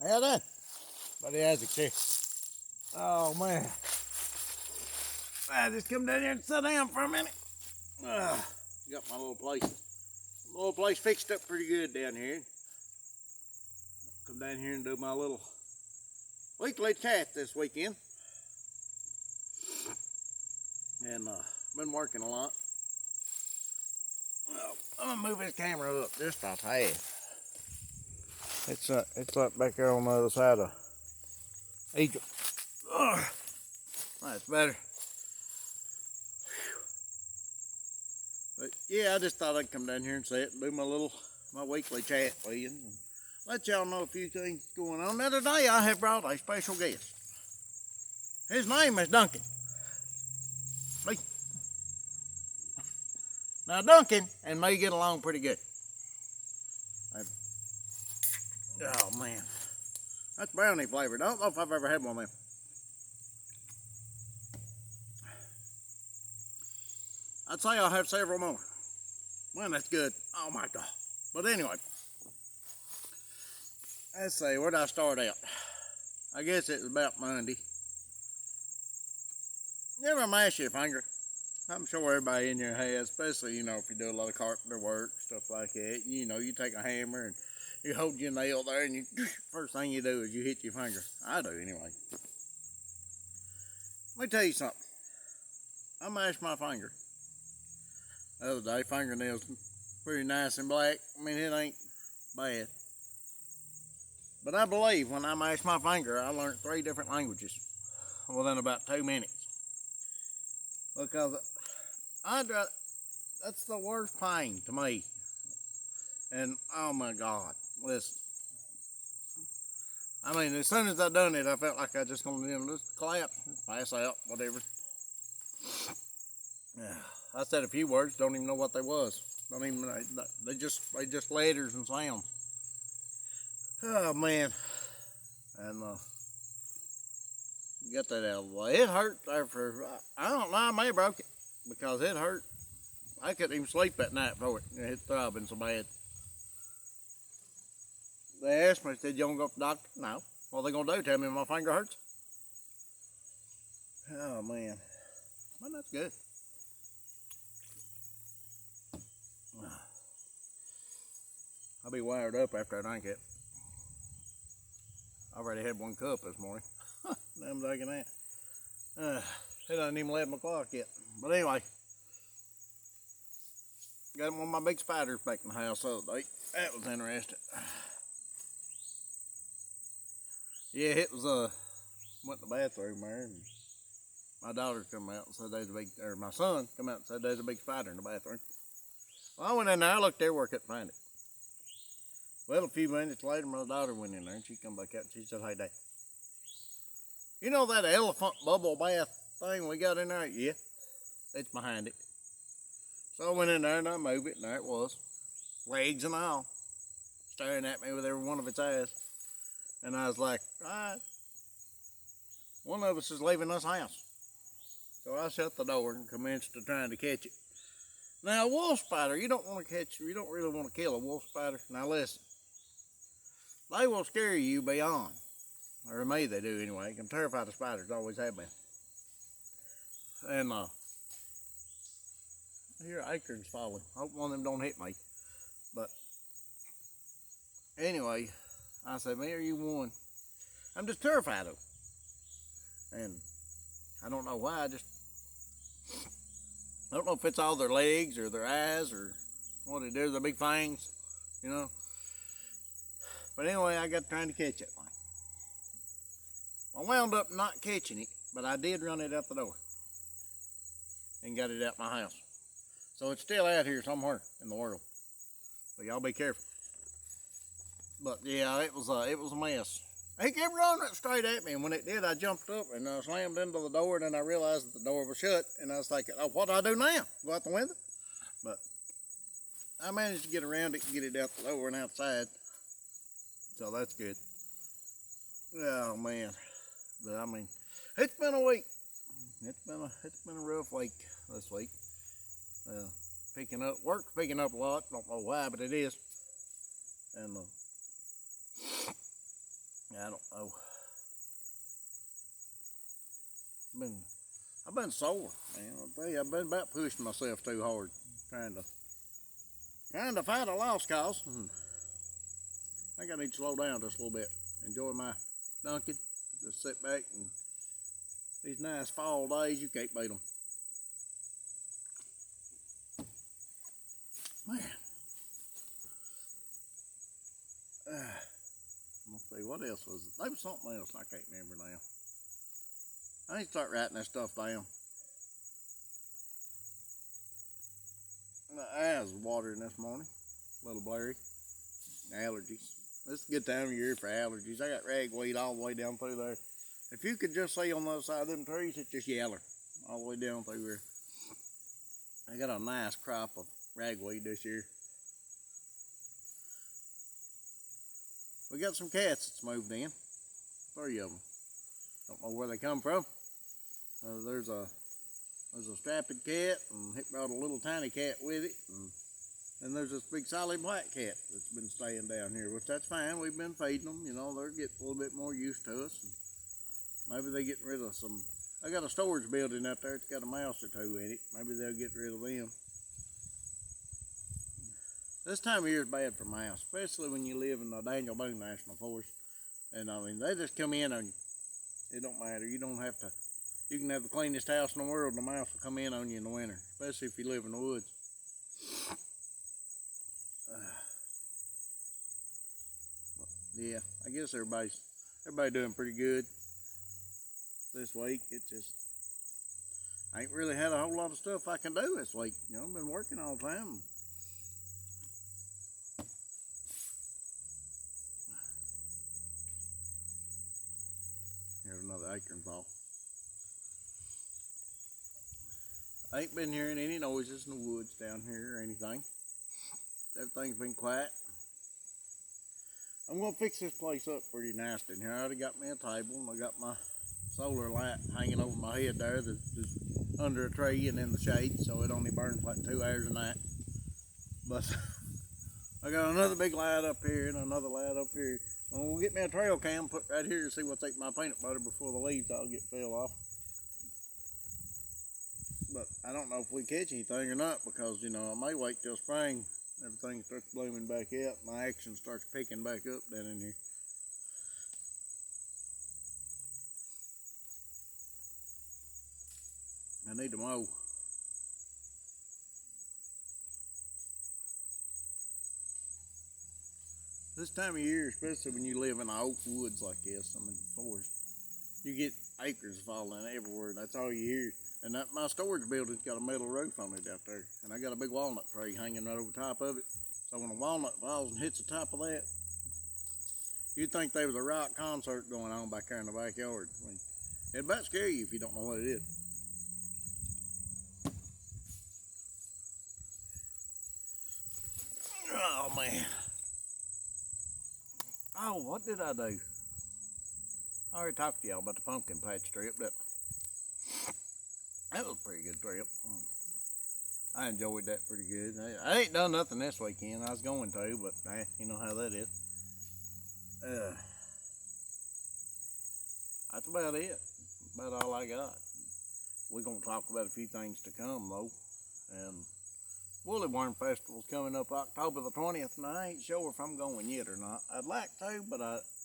How done? Buddy Isaac here. Oh man. I just come down here and sit down for a minute. Got my little place. My little place fixed up pretty good down here. Come down here and do my little weekly chat this weekend. And been working a lot. Well, I'm gonna move this camera up just a tad. It's up back there on the other side of Egypt. That's better. But yeah, I just thought I'd come down here and sit and do my weekly chat for you and let y'all know a few things going on. The other day I have brought a special guest. His name is Duncan. Now Duncan and me get along pretty good. Oh man, that's brownie flavored. I don't know if I've ever had one of them. I'd say I'll have several more. Man, that's good. Oh my God. But anyway, let's see, where'd I start out? I guess it was about Monday. You ever mash your finger? I'm sure everybody in here has, especially, you know, if you do a lot of carpenter work, stuff like that. You know, you take a hammer and you hold your nail there and first thing you do is you hit your finger. I do anyway. Let me tell you something. I mashed my finger the other day. Fingernails pretty nice and black. I mean, it ain't bad. But I believe when I mashed my finger, I learned 3 different languages within about 2 minutes. Because that's the worst pain to me. And oh my God, listen. I mean, as soon as I done it, I felt like I was just gonna just collapse, pass out, whatever. Yeah, I said a few words, don't even know what they was. Don't even, they just letters and sounds. Oh man, and get that out of the way. It hurt there for, I don't know, I may have broke it because it hurt. I couldn't even sleep that night for it. It throbbing so bad. They asked me, said, you want to go to the doctor? No. What are they going to do? Tell me my finger hurts? Oh, man. Well, that's good. I'll be wired up after I drink it. I already had 1 cup this morning. Now I'm drinking that. It ain't even 11 o'clock yet. But anyway, got one of my big spiders back in the house the other day. That was interesting. Yeah, it was, went to the bathroom there, and my daughter come out and said there's a big, or my son come out and said there's a big spider in the bathroom. Well, I went in there, I looked everywhere, couldn't find it. Well, a few minutes later, my daughter went in there, and she come back out, and she said, hey, Dad, you know that elephant bubble bath thing we got in there? Yeah, it's behind it. So I went in there, and I moved it, and there it was, legs and all, staring at me with every one of its eyes. And I was like, all right, one of us is leaving this house. So I shut the door and commenced to trying to catch it. Now, a wolf spider, you don't want to catch, you don't really want to kill a wolf spider. Now listen, they will scare you beyond, or me they do anyway. I'm terrified of spiders, always have been. And I hear acorns falling. I hope one of them don't hit me. But anyway, I said, me or you one? I'm just terrified of them. And I don't know why, I don't know if it's all their legs or their eyes or what it is, the big fangs, you know. But anyway, I got trying to catch it. I wound up not catching it, but I did run it out the door and got it out my house. So it's still out here somewhere in the world. So y'all be careful. But yeah, it was a mess. He kept running straight at me, and when it did, I jumped up and slammed into the door, and then I realized that the door was shut, and I was thinking, oh, what do I do now? Go out the window? But I managed to get around it and get it out the door and outside, so that's good. Oh, man. But, I mean, it's been a week. It's been a rough week this week. Work's picking up a lot, don't know why, but it is. And I don't know. I've been sore, man. I'll tell you, I've been about pushing myself too hard, trying to fight a lost cause. I think I need to slow down just a little bit. Enjoy my dunking. Just sit back and these nice fall days, you can't beat them. Man. Let's see, what else was it? There was something else I can't remember now. I need to start writing that stuff down. My eyes was watering this morning. A little blurry. Allergies. This is a good time of year for allergies. I got ragweed all the way down through there. If you could just see on the other side of them trees, it's just yeller all the way down through here. I got a nice crop of ragweed this year. We got some cats that's moved in. 3 of them. Don't know where they come from. There's a striped cat, and it brought a little tiny cat with it. And there's this big solid black cat that's been staying down here, which that's fine. We've been feeding them, you know, they're getting a little bit more used to us. And maybe they're getting rid of some. I got a storage building out there, it's got a mouse or 2 in it. Maybe they'll get rid of them. This time of year is bad for mice, especially when you live in the Daniel Boone National Forest. And I mean, they just come in on you. It don't matter, you don't have to. You can have the cleanest house in the world, and the mouse will come in on you in the winter, especially if you live in the woods. Yeah, I guess everybody doing pretty good this week. It just, I ain't really had a whole lot of stuff I can do this week. You know, I've been working all the time. Here's another acorn fall. I ain't been hearing any noises in the woods down here or anything. Everything's been quiet. I'm gonna fix this place up pretty nice in here. I already got me a table, and I got my solar light hanging over my head there that's under a tree and in the shade, so it only burns like 2 hours a night. But I got another big light up here and another light up here. And we'll get me a trail cam put right here to see what's eating my peanut butter before the leaves all get fell off. But I don't know if we catch anything or not, because, you know, I may wait till spring. Everything starts blooming back out. My action starts picking back up down in here. I need to mow. This time of year, especially when you live in the oak woods like this, I mean, forest, you get acres falling everywhere. That's all you hear. And that my storage building's got a metal roof on it out there, and I got a big walnut tree hanging right over top of it. So when a walnut falls and hits the top of that, you'd think there was a rock concert going on back there in the backyard. I mean, it'd about scare you if you don't know what it is. Oh man. Oh, what did I do? I already talked to y'all about the pumpkin patch trip, but that was a pretty good trip. I enjoyed that pretty good. I ain't done nothing this weekend. I was going to, but you know how that is. That's about it. About all I got. We're going to talk about a few things to come, though. And Woolly Worm Festival's coming up October the 20th, and I ain't sure if I'm going yet or not. I'd like to, but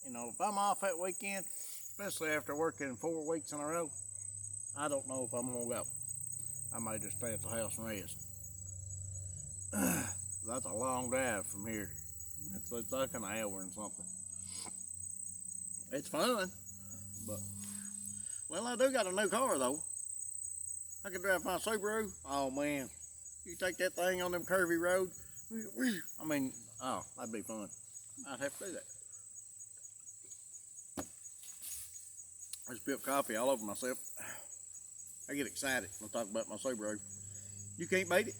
you know, if I'm off that weekend, especially after working 4 weeks in a row, I don't know if I'm gonna go. I might just stay at the house and rest. That's a long drive from here. It's like an hour and something. It's fun, but, well, I do got a new car though. I can drive my Subaru. Oh man, you take that thing on them curvy roads. I mean, oh, that'd be fun. I'd have to do that. I spilled coffee all over myself. I get excited when I talk about my Subaru. You can't beat it.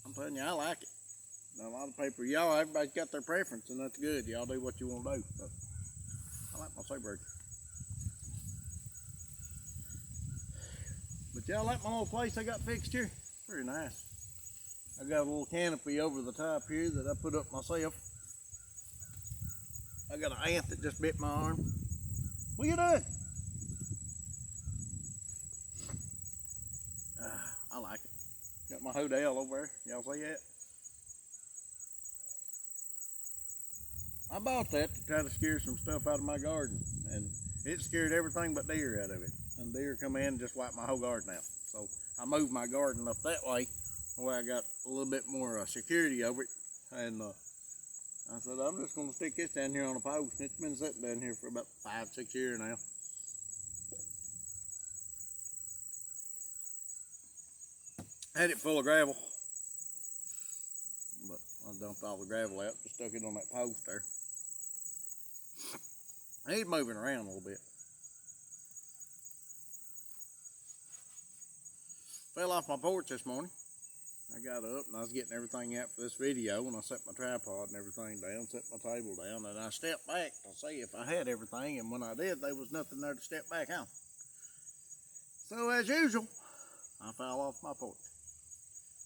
I'm telling you, I like it. Now, a lot of people, everybody's got their preference, and that's good. Y'all do what you want to do. But I like my Subaru. But y'all like my little place I got fixed here? Very nice. I got a little canopy over the top here that I put up myself. I got an ant that just bit my arm. What you doing? I like it. Got my Hodel over there. Y'all see that? I bought that to try to scare some stuff out of my garden, and it scared everything but deer out of it. And deer come in and just wiped my whole garden out. So I moved my garden up that way, where I got a little bit more security over it. And I said, I'm just going to stick this down here on a post. It's been sitting down here for about 5-6 years now. Had it full of gravel, but I dumped all the gravel out, just stuck it on that post there. He's moving around a little bit. Fell off my porch this morning. I got up and I was getting everything out for this video, and I set my tripod and everything down, set my table down, and I stepped back to see if I had everything, and when I did, there was nothing there to step back on. So as usual, I fell off my porch.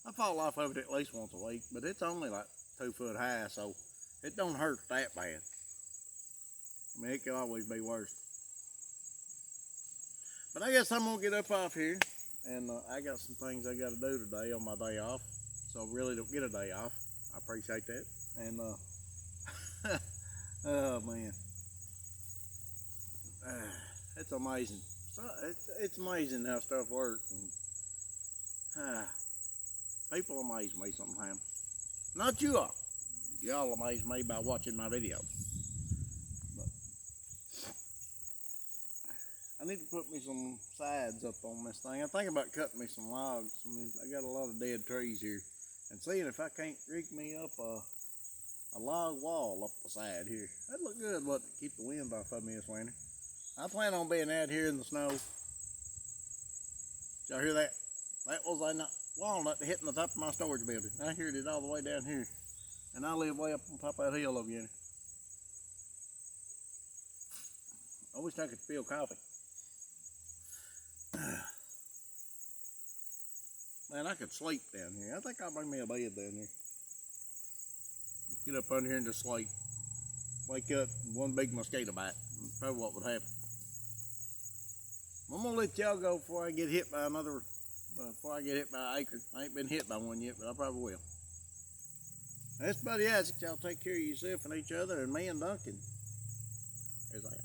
I fall off of it at least once a week, but it's only like 2 foot high, so it don't hurt that bad. I mean, it could always be worse. But I guess I'm gonna get up off here, and I got some things I gotta do today on my day off, so I really don't get a day off. I appreciate that. And oh man, it's amazing. It's amazing how stuff works. And, people amaze me sometimes. Not you all. Y'all amaze me by watching my videos. But I need to put me some sides up on this thing. I'm thinking about cutting me some logs. I mean, I got a lot of dead trees here. And seeing if I can't rig me up a log wall up the side here. That'd look good, wouldn't it? Keep the wind off of me this winter. I plan on being out here in the snow. Did y'all hear that? That was a walnut hitting the top of my storage building. I heard it all the way down here. And I live way up on top of that hill over here. I wish I could feel coffee. Man, I could sleep down here. I think I'll bring me a bed down here. Get up under here and just sleep. Wake up, one big mosquito bite. That's probably what would happen. I'm gonna let y'all go before I get hit by another. Before I get hit by an acre. I ain't been hit by one yet, but I probably will. That's Buddy Isaac. Y'all take care of yourself and each other, and me and Duncan is out.